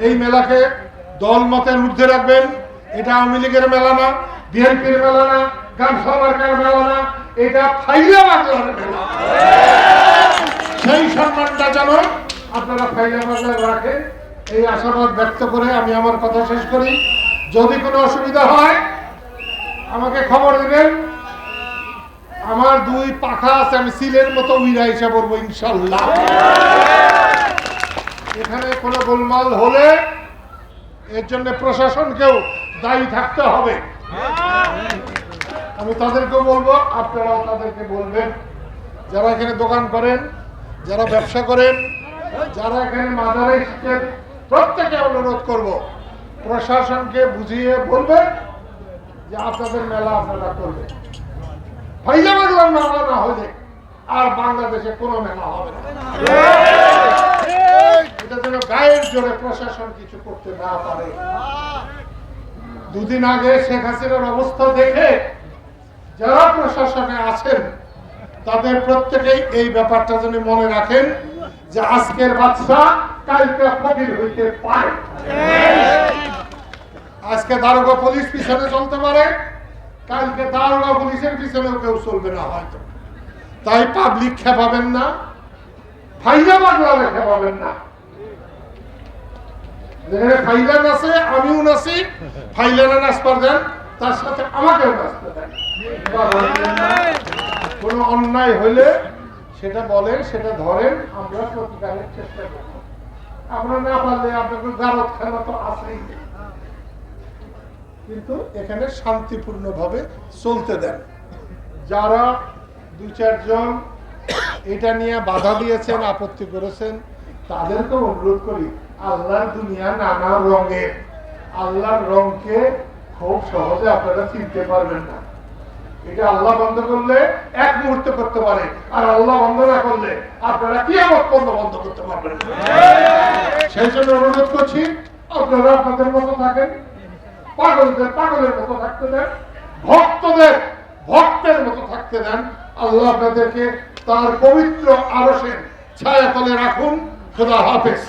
এই মেলাকে দল মতের ঊর্ধ্বে রাখবেন। এটা আওয়ামী লীগের মেলা না, বিএনপির মেলা না, গামছা মার্কার মেলা না, এটা ফাইলা বাংলার মেলা। সেই সম্মানটা যেন আপনারা ফাইলা বাংলায় রাখেন, এই আশাবাদ ব্যক্ত করে আমি আমার কথা শেষ করি। যদি কোনো অসুবিধা হয় আমাকে খবর দিবেন। আমার 2 পাখা আছে, আমি সিলের মতো উইরা এসে পড়বো ইনশাল্লাহ। এখানে কোনো গোলমাল হলে এর জন্য প্রশাসনকেও দায়ী থাকতে হবে। আমি তাদেরকেও বলবো, আপনারাও তাদেরকে বলবেন। যারা এখানে দোকান করেন, যারা ব্যবসা করেন, যারা এখানে মাজারে এসেছেন, প্রত্যেকে অনুরোধ করব প্রশাসনকে বুঝিয়ে বলবেন যে আপনাদের মেলা আপনারা করবেন। ফাইলা বাংলার মেলা না হলে আর বাংলাদেশে কোনো মেলা হবে না। এটা যেন গায়ের জোরে প্রশাসন কিছু করতে না পারে। 2 দিন আগে শেখ হাসিনার অবস্থা দেখে যারা প্রশাসনে আছেন তাদের প্রত্যেকেই এই ব্যাপারটা যেন মনে রাখেন যে আজকের বাদশা কালকে ফকির হইতে পারে। আজকে দারোগা পুলিশ পিছনে চলতে পারে, কালকে দারোগা পুলিশের পিছনেও কেউ চলবে না হয়তো। তাই পাবলিক খেপাবেন না, ফাইলা বাংলারে খেপাবেন না। যেখানে ফাইলান আছে আমিও নাচি, ফাইলানা নাচবার দেন, তার সাথে আমাকেও নাচতে দেন। কোন অন্যায় হইলে সেটা বলেন, সেটা ধরেন, আমরা প্রতিকারের চেষ্টা করব। আমরা না পারলে আপনাদের গারতখানা তো আছেই, কিন্তু এখানে শান্তিপূর্ণ ভাবে চলতে দেন। যারা 2-4 জন এটা নিয়ে বাধা দিয়েছেন, আপত্তি করেছেন, তাদেরকে অনুরোধ করি, আল্লাহর দুনিয়া নানা রঙের। আল্লাহর রংকে খুব সহজে আপনারা চিনতে পারবেন না। এটা আল্লাহ বন্ধ করলে 1 মুহূর্তে করতে পারে, আর আল্লাহ বন্ধ না করলে আপনারা কিয়ামত পর্যন্ত বন্ধ করতে পারবেন না। সেই জন্য অনুরোধ করছি, আপনারা আপনাদের মতো থাকেন, পাগলদের পাগলের মতো থাকতে দেন, ভক্তদের ভক্তের মতো থাকতে দেন। আল্লাহ আপনাদেরকে তার পবিত্র আরশের ছায়াতলে রাখুন। খোদা হাফেজ।